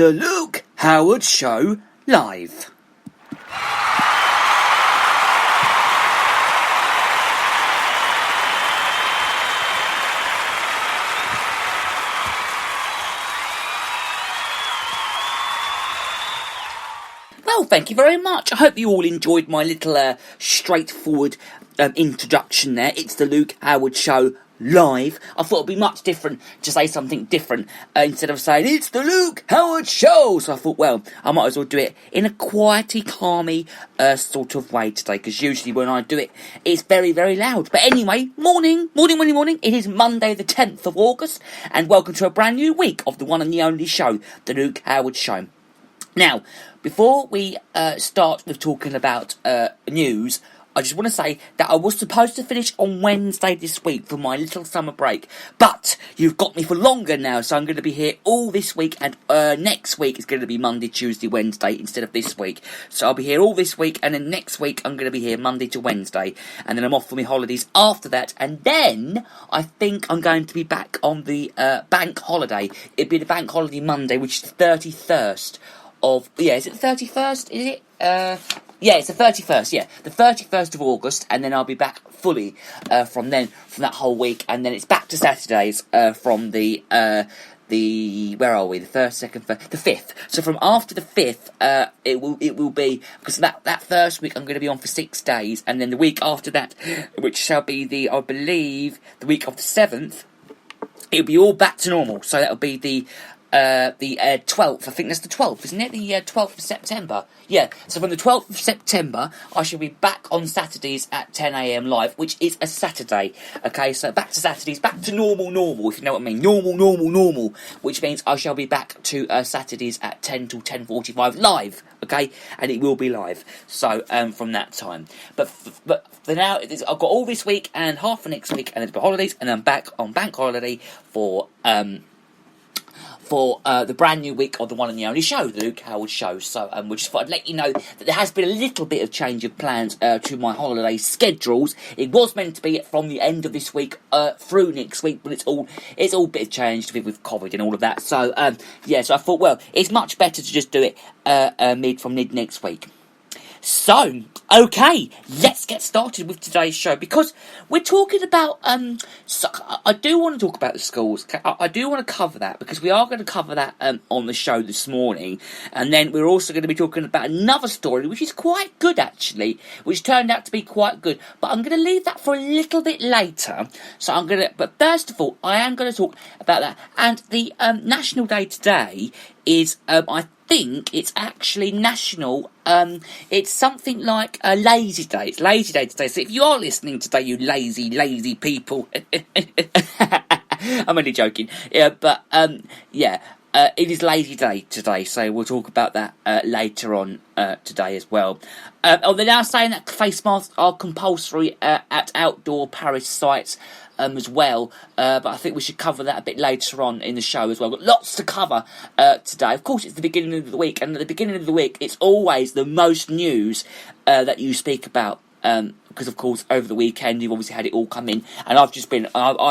the Luke Howard Show live. Well, thank you very much. I hope you all enjoyed my little straightforward introduction there. It's the Luke Howard Show live. I thought it'd be much different to say something different instead of saying it's the Luke Howard Show. So I thought, well, I might as well do it in a quiety, calmy sort of way today, because usually when I do it, it's very, very loud. But anyway, morning. It is Monday the 10th of August, and welcome to a brand new week of the one and the only show, the Luke Howard Show. Now, before we start with talking about news, I just want to say that I was supposed to finish on Wednesday this week for my little summer break, but you've got me for longer now, so I'm going to be here all this week, and next week is going to be Monday, Tuesday, Wednesday instead of this week. So I'll be here all this week, and then next week I'm going to be here Monday to Wednesday, and then I'm off for my holidays after that, and then I think I'm going to be back on the bank holiday. It'd be the bank holiday Monday, which is the 31st of... Yeah, is it the 31st? Is it? Yeah, it's the 31st, yeah. The 31st of August, and then I'll be back fully from that whole week, and then it's back to Saturdays from the where are we? The 1st, 2nd, 3rd, the 5th. So from after the 5th, it will be, because that first week I'm going to be on for 6 days, and then the week after that, which shall be I believe, the week of the 7th, it'll be all back to normal. So that'll be the 12th, I think that's the 12th, isn't it? The 12th of September. Yeah, so from the 12th of September, I shall be back on Saturdays at 10 a.m. live, which is a Saturday. Okay, so back to Saturdays, back to normal, if you know what I mean. Normal, which means I shall be back to Saturdays at 10 till 10:45 live, okay? And it will be live, so from that time. But for now, I've got all this week and half of next week, and then the holidays, and I'm back on bank holiday for the brand new week of the one and the only show, the Luke Howard Show. So we just thought I'd let you know that there has been a little bit of change of plans to my holiday schedules. It was meant to be from the end of this week through next week, but it's all a bit changed with COVID and all of that. So yeah, so I thought, well, it's much better to just do it mid next week. So, okay, let's get started with today's show, because we're talking about, I do want to talk about the schools. I do want to cover that, because we are going to cover that on the show this morning, and then we're also going to be talking about another story, which is quite good, actually, which turned out to be quite good, but I'm going to leave that for a little bit later. So but first of all, I am going to talk about that, and the National Day today is, I think it's actually national, it's something like a lazy day. It's lazy day today, so if you are listening today, you lazy people, I'm only joking, yeah, but it is lazy day today, so we'll talk about that later on today as well. They're now saying that face masks are compulsory at outdoor Paris sites as well, but I think we should cover that a bit later on in the show as well. We've got lots to cover today. Of course, it's the beginning of the week, and at the beginning of the week, it's always the most news that you speak about. Because of course over the weekend you've obviously had it all come in, and I've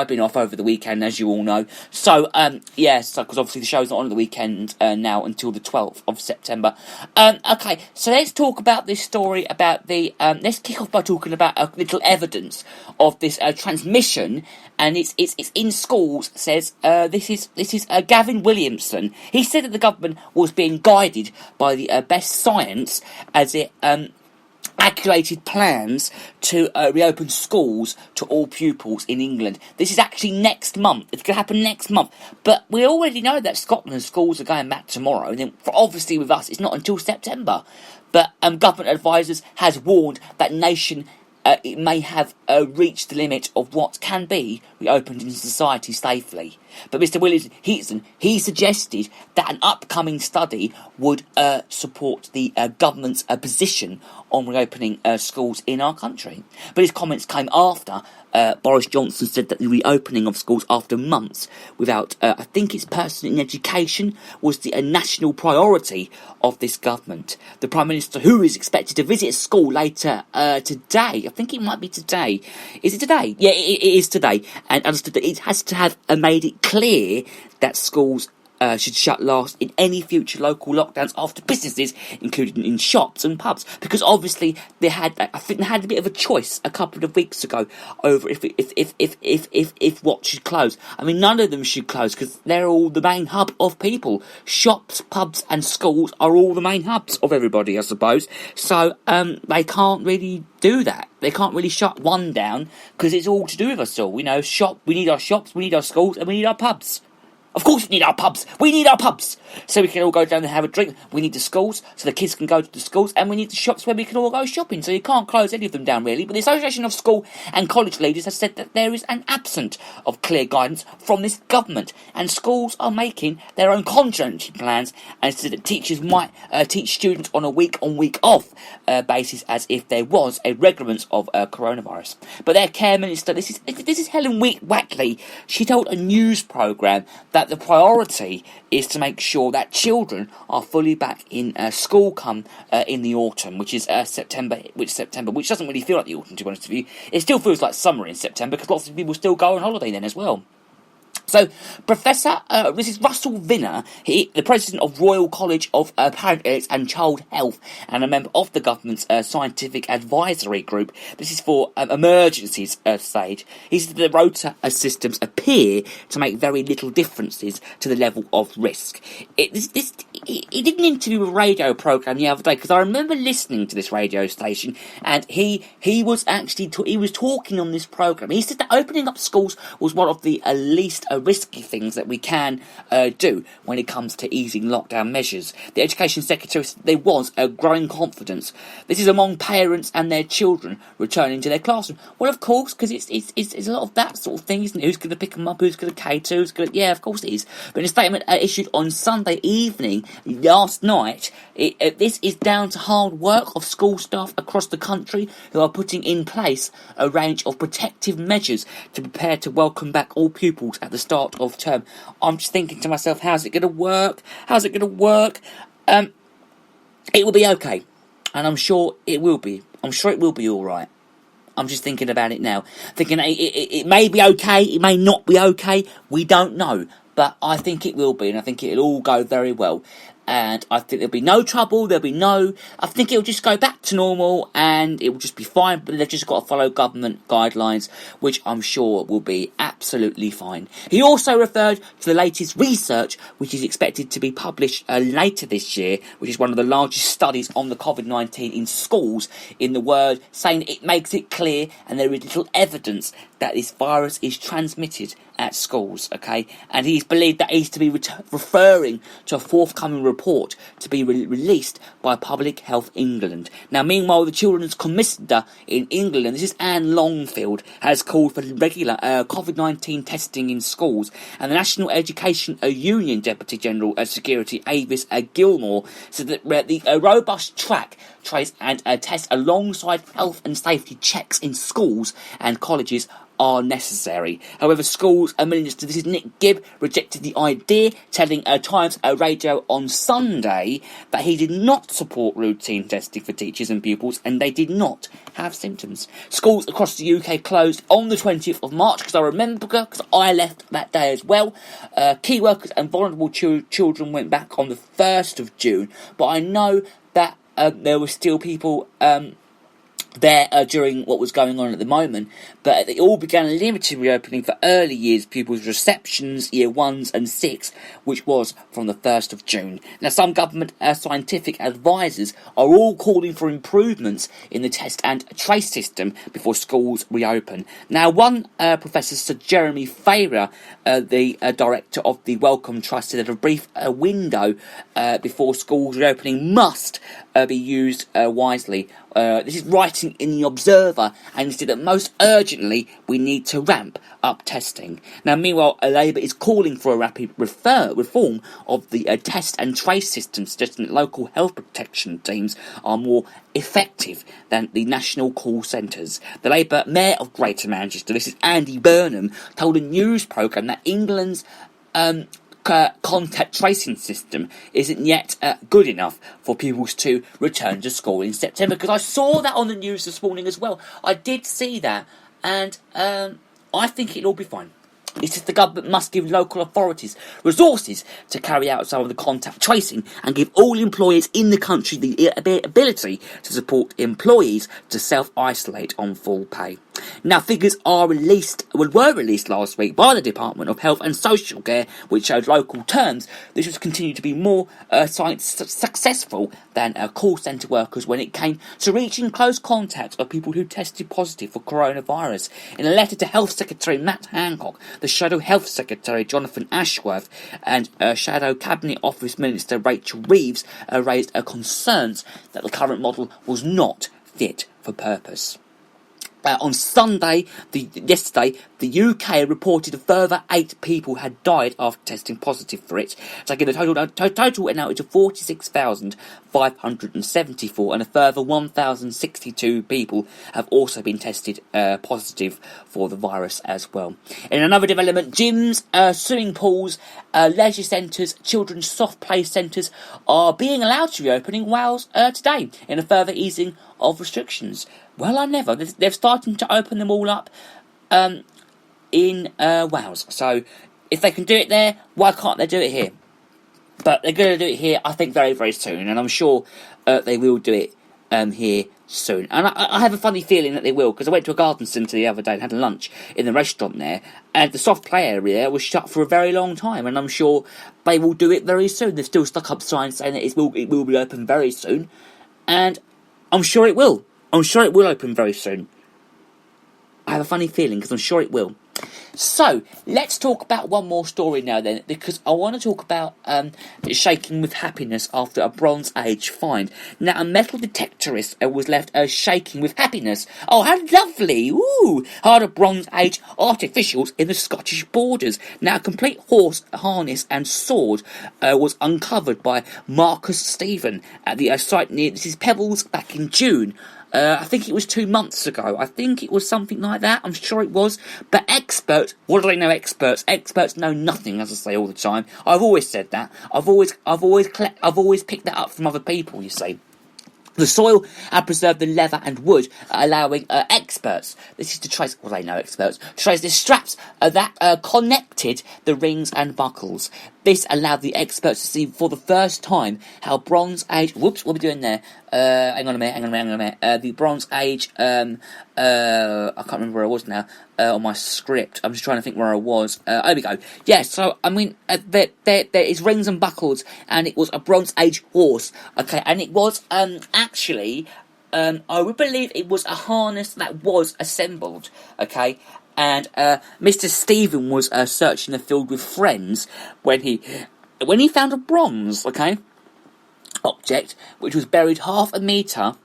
been off over the weekend, as you all know. So because obviously the show's not on the weekend now until the 12th of September. Okay, so let's talk about this story about the let's kick off by talking about a little evidence of this transmission, and it's in schools. Says this is Gavin Williamson. He said that the government was being guided by the best science as it calculated plans to reopen schools to all pupils in England. This is actually next month. It's going to happen next month. But we already know that Scotland schools are going back tomorrow. And then, obviously with us, it's not until September. But government advisors has warned that nation it may have reached the limit of what can be reopened in society safely. But Mr. Williamson, he suggested that an upcoming study would support the government's position on reopening schools in our country. But his comments came after Boris Johnson said that the reopening of schools after months without, I think it's person in education, was the national priority of this government. The Prime Minister, who is expected to visit a school later today, I think it might be today. Is it today? Yeah, it is today. And understood that it has to have made it clear that schools should shut last in any future local lockdowns after businesses, including in shops and pubs, because obviously I think they had a bit of a choice a couple of weeks ago over if what should close. I mean, none of them should close because they're all the main hub of people. Shops, pubs, and schools are all the main hubs of everybody, I suppose. So they can't really do that. They can't really shut one down because it's all to do with us all. We need our shops, we need our schools, and we need our pubs. Of course we need our pubs. We need our pubs. So we can all go down and have a drink. We need the schools so the kids can go to the schools. And we need the shops where we can all go shopping. So you can't close any of them down, really. But the Association of School and College Leaders has said that there is an absence of clear guidance from this government. And schools are making their own contingency plans. And said that teachers might teach students on a week-on, week-off basis as if there was a recurrence of coronavirus. But their care minister, this is Helen Wackley, she told a news programme that the priority is to make sure that children are fully back in school come in the autumn, which is September, which doesn't really feel like the autumn, to be honest with you. It still feels like summer in September because lots of people still go on holiday then as well. So, this is Russell Vinner, the president of Royal College of Parents and Child Health, and a member of the government's scientific advisory group. This is for emergencies stage. He said the rota systems appear to make very little differences to the level of risk. He did an interview with a radio programme the other day, because I remember listening to this radio station, and he was actually he was talking on this programme. He said that opening up schools was one of the least risky things that we can do when it comes to easing lockdown measures. The Education Secretary said there was a growing confidence. This is among parents and their children returning to their classroom. Well, of course, because it's a lot of that sort of thing, isn't it? Who's going to pick them up? Who's going to cater? Yeah, of course it is. But in a statement issued on Sunday evening, last night, this is down to hard work of school staff across the country who are putting in place a range of protective measures to prepare to welcome back all pupils at the start of term. I'm just thinking to myself, how's it going to work? It will be okay, and I'm sure it will be. I'm sure it will be all right. I'm just thinking about it now. Thinking it may be okay, it may not be okay. We don't know, but I think it will be, and I think it'll all go very well. And I think there'll be no trouble, I think it'll just go back to normal and it will just be fine, but they've just got to follow government guidelines, which I'm sure will be absolutely fine. He also referred to the latest research, which is expected to be published later this year, which is one of the largest studies on the COVID-19 in schools in the world, saying it makes it clear and there is little evidence that this virus is transmitted at schools, okay? And he's believed that he's to be referring to a forthcoming report to be released by Public Health England. Now, meanwhile, the Children's Commissioner in England, this is Anne Longfield, has called for regular COVID-19 testing in schools. And the National Education Union Deputy General Security, Avis Gilmore, said that the robust track, trace and test alongside health and safety checks in schools and colleges are necessary. However, schools minister, this is Nick Gibb, rejected the idea, telling Times Radio on Sunday that he did not support routine testing for teachers and pupils, and they did not have symptoms. Schools across the UK closed on the 20th of March, because I remember, because I left that day as well. Key workers and vulnerable children went back on the 1st of June, but I know that there were still people there during what was going on at the moment, but it all began a limited reopening for early years pupils' receptions, year 1s and 6, which was from the 1st of June. Now, some government scientific advisors are all calling for improvements in the test and trace system before schools reopen. Now, one Professor Sir Jeremy Farrier, the director of the Wellcome Trust, said that a brief window before schools reopening must be used wisely. This is writing in the Observer, and he said that most urgently we need to ramp up testing. Now, meanwhile, Labour is calling for a rapid reform of the test and trace system, suggesting that local health protection teams are more effective than the national call centres. The Labour Mayor of Greater Manchester, this is Andy Burnham, told a news programme that England's contact tracing system isn't yet good enough for pupils to return to school in September, because I saw that on the news this morning as well. I did see that, and I think it'll all be fine. It says the government must give local authorities resources to carry out some of the contact tracing and give all employers in the country the ability to support employees to self-isolate on full pay. Now, figures were released last week by the Department of Health and Social Care, which showed local terms this was continued to be more successful than call centre workers when it came to reaching close contact of people who tested positive for coronavirus. In a letter to Health Secretary Matt Hancock, the Shadow Health Secretary Jonathan Ashworth and Shadow Cabinet Office Minister Rachel Reeves raised concerns that the current model was not fit for purpose. On yesterday, the UK reported a further 8 people had died after testing positive for it, taking the total now to 46,574, and a further 1,062 people have also been tested positive for the virus as well. In another development, gyms, swimming pools, leisure centres, children's soft play centres are being allowed to reopen in Wales today, in a further easing of restrictions. Well, I never. They're starting to open them all up in Wales. So if they can do it there, why can't they do it here? But they're going to do it here, I think, very, very soon. And I'm sure they will do it here soon. And I have a funny feeling that they will, because I went to a garden centre the other day and had lunch in the restaurant there, and the soft play area was shut for a very long time, and I'm sure they will do it very soon. They've still stuck up signs saying that it will be open very soon, and I'm sure it will. I'm sure it will open very soon. I have a funny feeling, because I'm sure it will. So, let's talk about one more story now then, because I want to talk about shaking with happiness after a Bronze Age find. Now, a metal detectorist was left shaking with happiness. Oh, how lovely! Ooh! Heard of Bronze Age artificials in the Scottish borders. Now, a complete horse harness and sword was uncovered by Marcus Stephen at the site near, this is Pebbles, back in June. I think it was 2 months ago. I think it was something like that. I'm sure it was. But experts, what do they know? Experts know nothing, as I say all the time. I've always said that. I've always picked that up from other people. You see. The soil had preserved the leather and wood, allowing experts, this is to trace, well they know experts, to trace the straps that connected the rings and buckles. This allowed the experts to see for the first time how Bronze Age, whoops, what are we doing there? Hang on a minute. The Bronze Age, I can't remember where I was now, on my script. I'm just trying to think where I was. There we go. Yeah, so, I mean, there is rings and buckles, and it was a Bronze Age horse, okay, and it was, actually, I would believe it was a harness that was assembled, okay, and Mr. Stephen was searching the field with friends when he found a bronze, okay, object which was buried half a metre.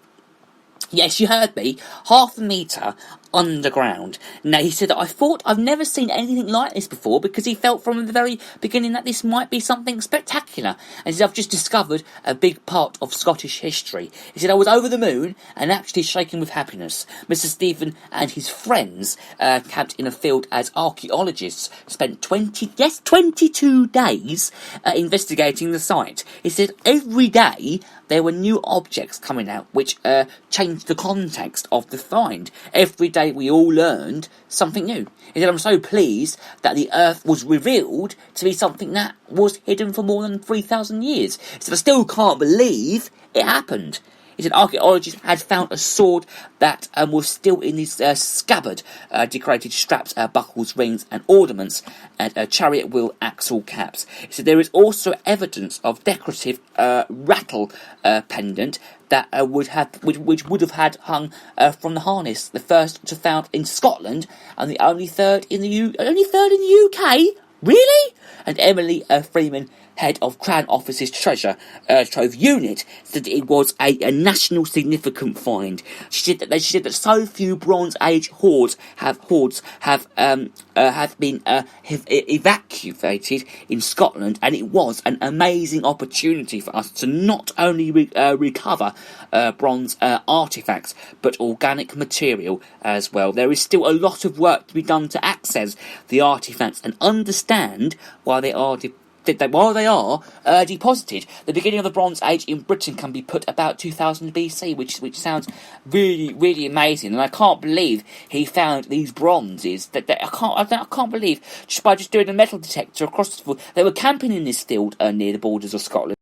Yes, you heard me. Half a metre underground. Now, he said, I thought I've never seen anything like this before, because he felt from the very beginning that this might be something spectacular. And he said, I've just discovered a big part of Scottish history. He said, I was over the moon and actually shaking with happiness. Mr. Stephen and his friends, camped in a field as archaeologists, spent 22 days investigating the site. He said, every day there were new objects coming out which changed the context of the find. Every day we all learned something new. He said, I'm so pleased that the earth was revealed to be something that was hidden for more than 3,000 years. He said, I still can't believe it happened. He said archaeologists had found a sword that was still in his scabbard, decorated straps, buckles, rings and ornaments, and a chariot wheel axle caps. He said there is also evidence of decorative rattle pendant that which would have had hung from the harness. The first to found in Scotland, and the only third in the UK. Really? And Emily Freeman, head of Crown Office's Treasure Trove Unit, said it was a national significant find. She said that so few Bronze Age hoards have been evacuated in Scotland, and it was an amazing opportunity for us to not only recover bronze artefacts, but organic material as well. There is still a lot of work to be done to access the artefacts and understand why they are while they are deposited. The beginning of the Bronze Age in Britain can be put about 2000 BC, which sounds really, really amazing. And I can't believe he found these bronzes. I can't believe just by doing a metal detector across the field. They were camping in this field near the borders of Scotland.